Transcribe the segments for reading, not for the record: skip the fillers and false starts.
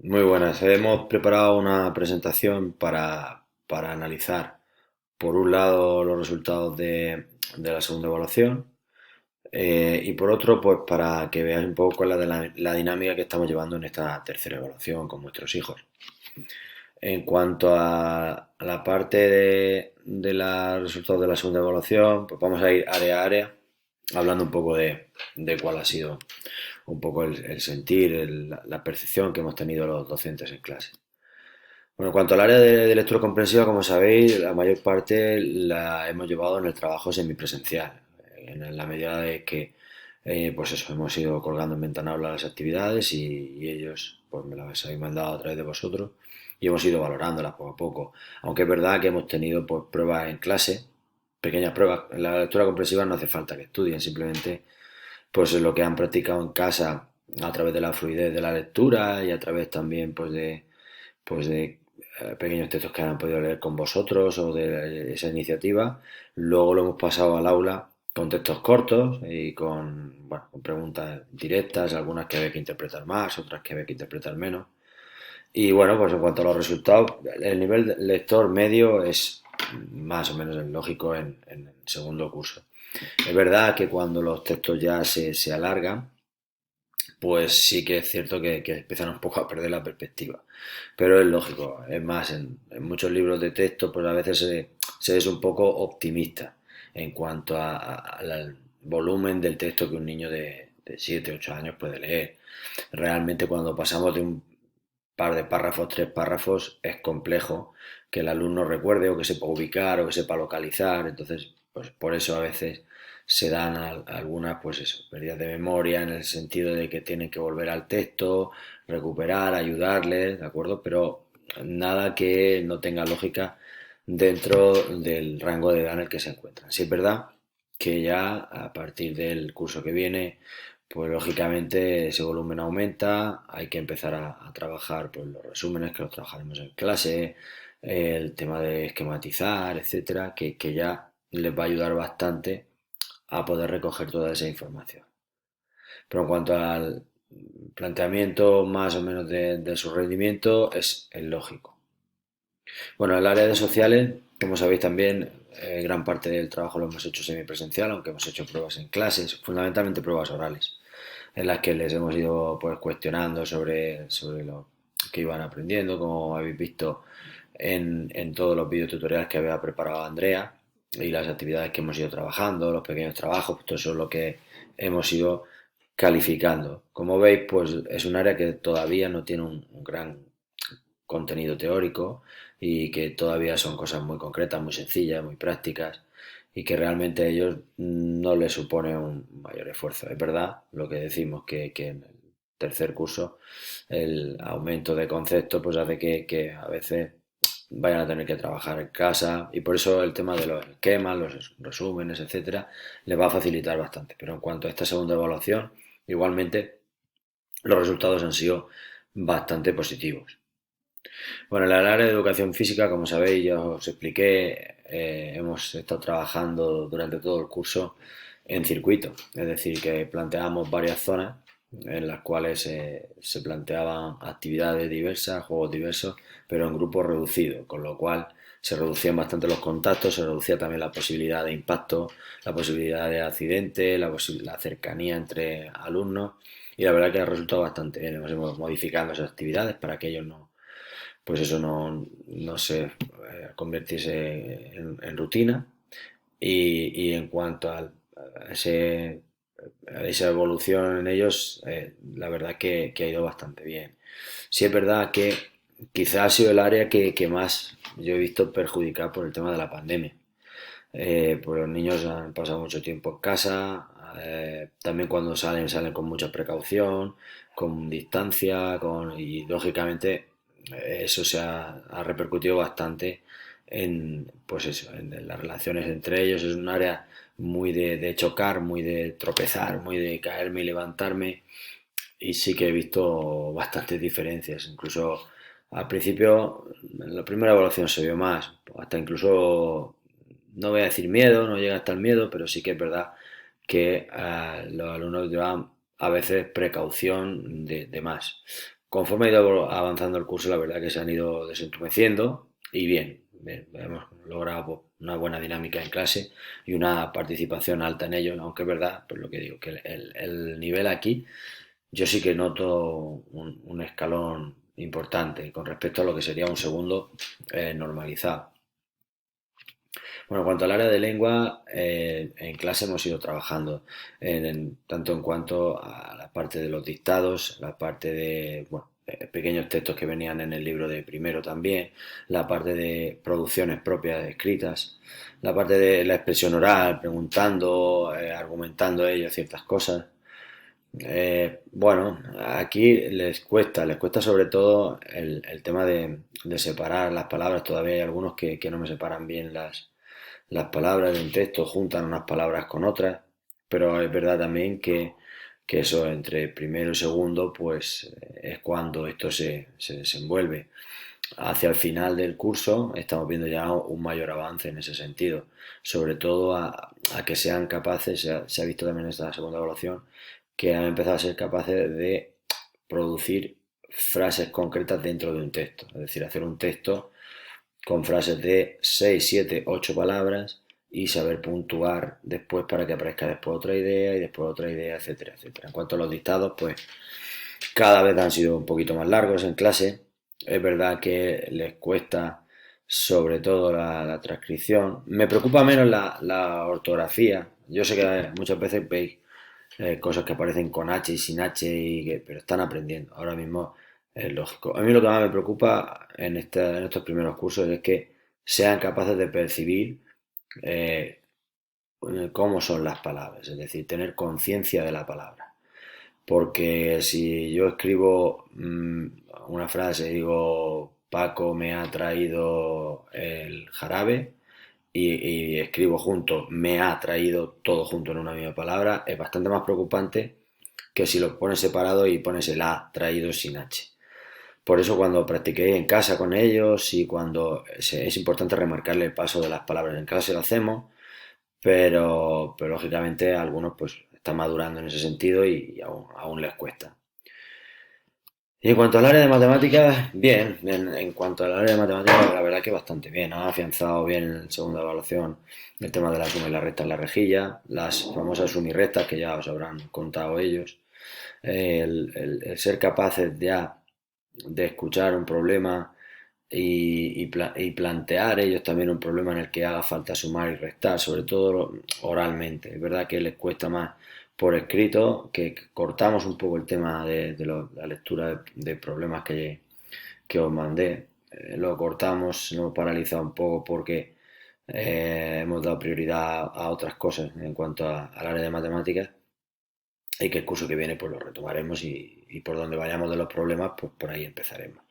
Muy buenas. Hemos preparado una presentación para analizar, por un lado, los resultados de la segunda evaluación y por otro, pues para que veáis un poco cuál es la dinámica que estamos llevando en esta tercera evaluación con vuestros hijos. En cuanto a la parte de los resultados de la segunda evaluación, pues vamos a ir área a área, hablando un poco de cuál ha sido un poco el sentir, la percepción que hemos tenido los docentes en clase. Bueno, en cuanto al área de lectura comprensiva, como sabéis, la mayor parte la hemos llevado en el trabajo semipresencial, en la medida de que, pues eso, hemos ido colgando en Ventanaula las actividades y ellos, pues me las habéis mandado a través de vosotros y hemos ido valorándolas poco a poco. Aunque es verdad que hemos tenido, pues, pruebas en clase, pequeñas pruebas. En la lectura comprensiva no hace falta que estudien, simplemente, pues, lo que han practicado en casa a través de la fluidez de la lectura y a través también, pues de pequeños textos que han podido leer con vosotros o de esa iniciativa. Luego lo hemos pasado al aula con textos cortos y con preguntas directas, algunas que había que interpretar más, otras que había que interpretar menos. Y bueno, pues en cuanto a los resultados, el nivel de lector medio es más o menos el lógico en el segundo curso. Es verdad que cuando los textos ya se alargan, pues sí que es cierto que empiezan un poco a perder la perspectiva. Pero es lógico, es más, en muchos libros de texto, pues a veces se es un poco optimista en cuanto al volumen del texto que un niño de 7 8 años puede leer. Realmente cuando pasamos de un par de párrafos, tres párrafos, es complejo que el alumno recuerde o que sepa ubicar o que sepa localizar. Entonces, pues por eso a veces se dan algunas, pues eso, pérdidas de memoria en el sentido de que tienen que volver al texto, recuperar, ayudarles, ¿de acuerdo? Pero nada que no tenga lógica dentro del rango de edad en el que se encuentran. Sí es verdad que ya a partir del curso que viene, pues lógicamente ese volumen aumenta, hay que empezar a trabajar pues, los resúmenes que los trabajaremos en clase, el tema de esquematizar, etcétera, que ya les va a ayudar bastante a poder recoger toda esa información. Pero en cuanto al planteamiento más o menos de su rendimiento, es el lógico. Bueno, en el área de sociales, como sabéis también, gran parte del trabajo lo hemos hecho semipresencial, aunque hemos hecho pruebas en clases, fundamentalmente pruebas orales, en las que les hemos ido pues cuestionando sobre lo que iban aprendiendo, como habéis visto en todos los videotutoriales que había preparado Andrea y las actividades que hemos ido trabajando, los pequeños trabajos, pues todo eso es lo que hemos ido calificando. Como veis, pues es un área que todavía no tiene un gran contenido teórico y que todavía son cosas muy concretas, muy sencillas, muy prácticas y que realmente a ellos no les supone un mayor esfuerzo. Es verdad lo que decimos, que en el tercer curso el aumento de conceptos pues hace que a veces vayan a tener que trabajar en casa y por eso el tema de los esquemas, los resúmenes, etcétera, les va a facilitar bastante. Pero en cuanto a esta segunda evaluación, igualmente los resultados han sido bastante positivos. Bueno, en el área de educación física, como sabéis, ya os expliqué, hemos estado trabajando durante todo el curso en circuito, es decir, que planteamos varias zonas en las cuales se planteaban actividades diversas, juegos diversos, pero en grupos reducidos, con lo cual se reducían bastante los contactos, se reducía también la posibilidad de impacto, la posibilidad de accidente, la cercanía entre alumnos y la verdad que ha resultado bastante bien. Hemos ido modificando esas actividades para que ellos no, pues eso no se convirtiese en rutina. Y en cuanto a a esa evolución en ellos, la verdad que ha ido bastante bien. Sí es verdad que quizás ha sido el área que más yo he visto perjudicada por el tema de la pandemia. Pues los niños han pasado mucho tiempo en casa, también cuando salen, salen con mucha precaución, con distancia, y lógicamente eso ha repercutido bastante en, pues eso, en las relaciones entre ellos. Es un área muy de chocar, muy de tropezar, muy de caerme y levantarme, y sí que he visto bastantes diferencias. Incluso al principio, en la primera evaluación se vio más, hasta incluso, no voy a decir miedo, no llega hasta el miedo, pero sí que es verdad que los alumnos llevan a veces precaución de más. conforme ha ido avanzando el curso, la verdad que se han ido desentumeciendo y bien, hemos logrado pues, una buena dinámica en clase y una participación alta en ellos, aunque es verdad, pues lo que digo, que el nivel aquí yo sí que noto un escalón importante con respecto a lo que sería un segundo normalizado. Bueno, en cuanto al área de lengua, en clase hemos ido trabajando tanto en cuanto a la parte de los dictados, la parte de bueno, pequeños textos que venían en el libro de primero también, la parte de producciones propias escritas, la parte de la expresión oral, preguntando, argumentando ellos ciertas cosas. Bueno, aquí les cuesta sobre todo el tema de separar las palabras. Todavía hay algunos que no me separan bien las palabras de un texto, juntan unas palabras con otras, pero es verdad también que eso entre primero y segundo, pues es cuando esto se desenvuelve. Hacia el final del curso estamos viendo ya un mayor avance en ese sentido, sobre todo a que sean capaces, se ha visto también en esta segunda evaluación, que han empezado a ser capaces de producir frases concretas dentro de un texto, es decir, hacer un texto con frases de 6 7 8 palabras y saber puntuar después para que aparezca después otra idea y después otra idea, etcétera, etcétera. En cuanto a los dictados, pues cada vez han sido un poquito más largos en clase. Es verdad que les cuesta sobre todo la transcripción. Me preocupa menos la ortografía. Yo sé que muchas veces veis cosas que aparecen con H y sin H, pero están aprendiendo. Ahora mismo es lógico. A mí lo que más me preocupa en estos primeros cursos es que sean capaces de percibir eh, cómo son las palabras, es decir, tener conciencia de la palabra. Porque si yo escribo una frase, digo, Paco me ha traído el jarabe, y escribo junto, me ha traído todo junto en una misma palabra, es bastante más preocupante que si lo pones separado y pones el ha traído sin H. Por eso cuando practiqué en casa con ellos y cuando es importante remarcarle el paso de las palabras en clase lo hacemos, pero lógicamente a algunos pues están madurando en ese sentido y aún les cuesta. Y en cuanto al área de matemáticas, bien, en cuanto al área de matemáticas, la verdad que bastante bien. Han afianzado bien en segunda evaluación el tema de la suma y la recta en la rejilla, las famosas sumirrectas que ya os habrán contado ellos, el ser capaces ya de escuchar un problema y plantear ellos también un problema en el que haga falta sumar y restar, sobre todo oralmente. Es verdad que les cuesta más por escrito, que cortamos un poco el tema de la lectura de problemas que os mandé. Lo cortamos, lo hemos paralizado un poco porque hemos dado prioridad a otras cosas en cuanto al área de matemáticas y que el curso que viene pues lo retomaremos y por donde vayamos de los problemas pues por ahí empezaremos.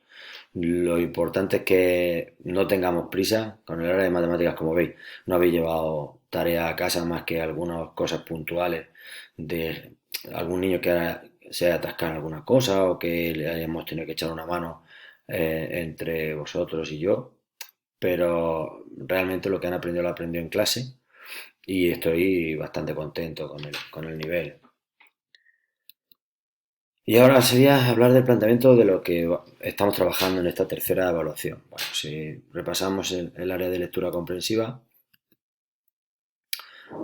Lo importante es que no tengamos prisa con el área de matemáticas, como veis. No habéis llevado tarea a casa más que algunas cosas puntuales de algún niño que se haya atascado en alguna cosa o que le hayamos tenido que echar una mano entre vosotros y yo. Pero realmente lo que han aprendido lo aprendido en clase y estoy bastante contento con el nivel. Y ahora sería hablar del planteamiento de lo que estamos trabajando en esta tercera evaluación. Bueno, si repasamos el área de lectura comprensiva,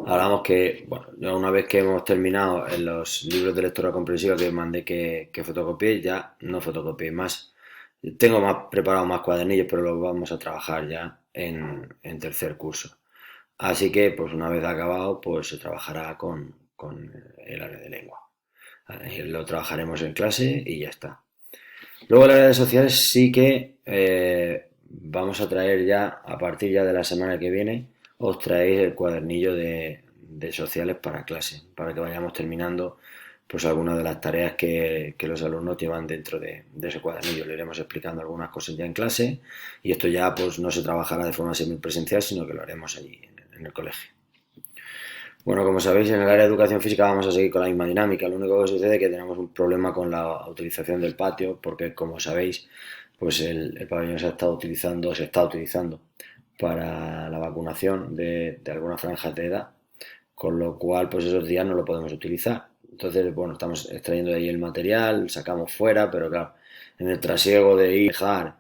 hablamos que, bueno, ya una vez que hemos terminado en los libros de lectura comprensiva que mandé que fotocopié, ya no fotocopié más. Tengo más preparado más cuadernillos, pero los vamos a trabajar ya en tercer curso. Así que, pues una vez acabado, pues se trabajará con el área de lengua. Lo trabajaremos en clase y ya está. Luego las redes sociales sí que vamos a traer ya, a partir ya de la semana que viene, os traéis el cuadernillo de sociales para clase, para que vayamos terminando pues algunas de las tareas que los alumnos llevan dentro de ese cuadernillo. Le iremos explicando algunas cosas ya en clase y esto ya pues no se trabajará de forma semipresencial, sino que lo haremos allí en el colegio. Bueno, como sabéis, en el área de educación física vamos a seguir con la misma dinámica. Lo único que sucede es que tenemos un problema con la utilización del patio, porque como sabéis, pues el pabellón se está utilizando para la vacunación de algunas franjas de edad, con lo cual, pues esos días no lo podemos utilizar. Entonces, bueno, estamos extrayendo de ahí el material, sacamos fuera, pero claro, en el trasiego de ir, dejar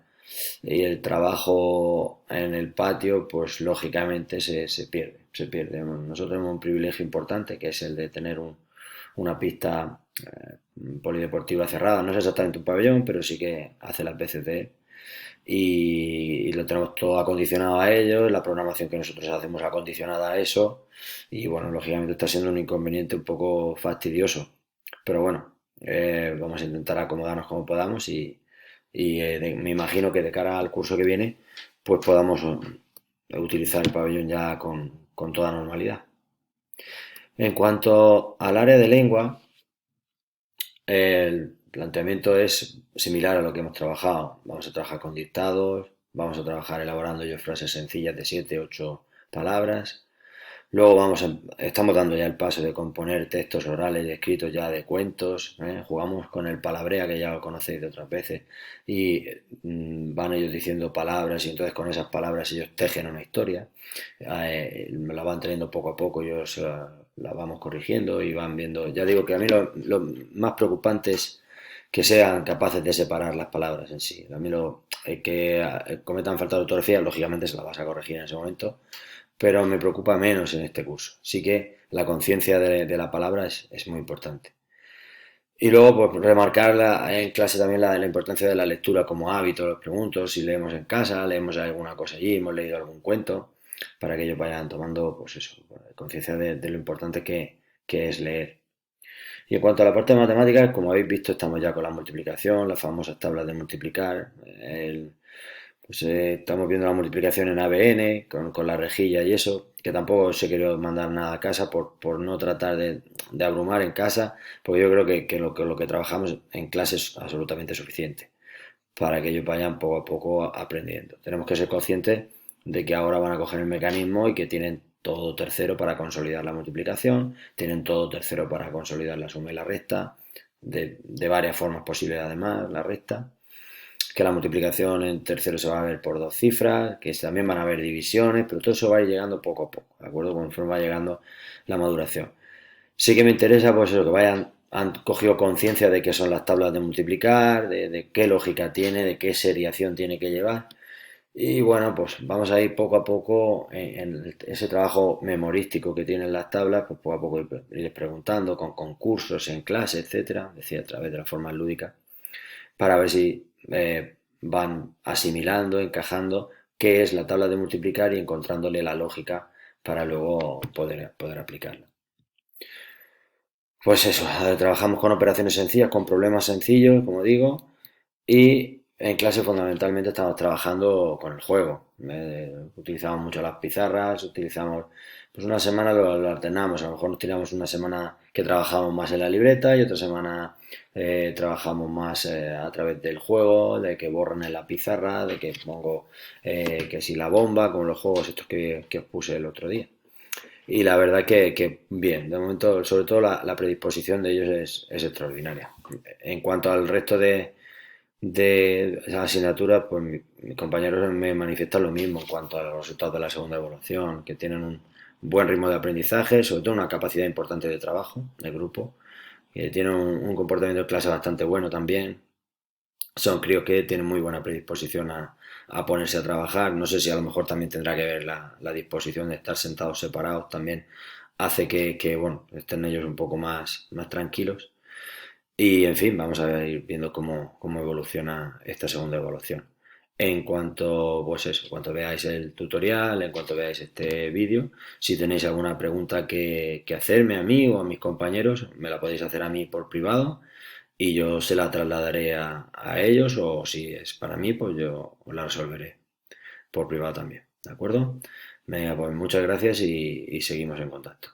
y el trabajo en el patio, pues lógicamente se pierde, se pierde. Nosotros tenemos un privilegio importante que es el de tener una pista polideportiva cerrada. No es exactamente un pabellón, pero sí que hace las veces de él. Y lo tenemos todo acondicionado a ello, la programación que nosotros hacemos acondicionada a eso. Y bueno, lógicamente está siendo un inconveniente un poco fastidioso. Pero bueno, vamos a intentar acomodarnos como podamos y me imagino que de cara al curso que viene, pues podamos utilizar el pabellón ya con toda normalidad. En cuanto al área de lengua, el planteamiento es similar a lo que hemos trabajado. Vamos a trabajar con dictados, vamos a trabajar elaborando yo frases sencillas de 7 8 palabras. Luego estamos dando ya el paso de componer textos orales y escritos ya de cuentos, ¿eh? Jugamos con el palabrea que ya lo conocéis de otras veces y van ellos diciendo palabras y entonces con esas palabras ellos tejen una historia. Me la van teniendo poco a poco, ellos la vamos corrigiendo y van viendo. Ya digo que a mí lo más preocupante es que sean capaces de separar las palabras en sí. A mí que cometan falta de ortografía, lógicamente se la vas a corregir en ese momento, pero me preocupa menos en este curso. Sí que la conciencia de la palabra es muy importante. Y luego, pues, remarcar en clase también la importancia de la lectura como hábito. Les pregunto si leemos en casa, leemos alguna cosa allí, hemos leído algún cuento, para que ellos vayan tomando, pues eso, conciencia de lo importante que es leer. Y en cuanto a la parte de matemáticas, como habéis visto, estamos ya con la multiplicación, las famosas tablas de multiplicar, pues estamos viendo la multiplicación en ABN, con la rejilla y eso, que tampoco os he querido mandar nada a casa por no tratar de abrumar en casa, porque yo creo que lo que trabajamos en clase es absolutamente suficiente para que ellos vayan poco a poco aprendiendo. Tenemos que ser conscientes de que ahora van a coger el mecanismo y que tienen todo tercero para consolidar la multiplicación, tienen todo tercero para consolidar la suma y la resta, de varias formas posibles además, la resta, que la multiplicación en tercero se va a ver por dos cifras, que también van a haber divisiones, pero todo eso va a ir llegando poco a poco, ¿de acuerdo? Conforme va llegando la maduración. Sí que me interesa, pues eso, que han cogido conciencia de qué son las tablas de multiplicar, de qué lógica tiene, de qué seriación tiene que llevar. Y bueno, pues vamos a ir poco a poco en ese trabajo memorístico que tienen las tablas, pues poco a poco irles preguntando con concursos en clase, etcétera, decía a través de la forma lúdica, para ver si van asimilando, encajando qué es la tabla de multiplicar y encontrándole la lógica para luego poder aplicarla. Pues eso, trabajamos con operaciones sencillas, con problemas sencillos, como digo, y en clase fundamentalmente estamos trabajando con el juego. Utilizamos mucho las pizarras, utilizamos, pues una semana lo alternamos, a lo mejor nos tiramos una semana que trabajamos más en la libreta y otra semana trabajamos más a través del juego, de que borran en la pizarra, de que pongo que si la bomba, como los juegos estos que os puse el otro día. Y la verdad que bien, de momento, sobre todo la predisposición de ellos es extraordinaria. En cuanto al resto de asignaturas, pues mis compañeros me manifiestan lo mismo en cuanto a los resultados de la segunda evaluación, que tienen un buen ritmo de aprendizaje, sobre todo una capacidad importante de trabajo del grupo, que tienen un comportamiento de clase bastante bueno también, son críos que tienen muy buena predisposición a ponerse a trabajar. No sé si a lo mejor también tendrá que ver la disposición de estar sentados separados, también hace bueno, estén ellos un poco más tranquilos. Y en fin, vamos a ir viendo cómo evoluciona esta segunda evaluación. En cuanto, pues eso, en cuanto veáis el tutorial, en cuanto veáis este vídeo, si tenéis alguna pregunta que hacerme a mí o a mis compañeros, me la podéis hacer a mí por privado y yo se la trasladaré a ellos o si es para mí, pues yo os la resolveré por privado también, ¿de acuerdo? Venga, pues muchas gracias y seguimos en contacto.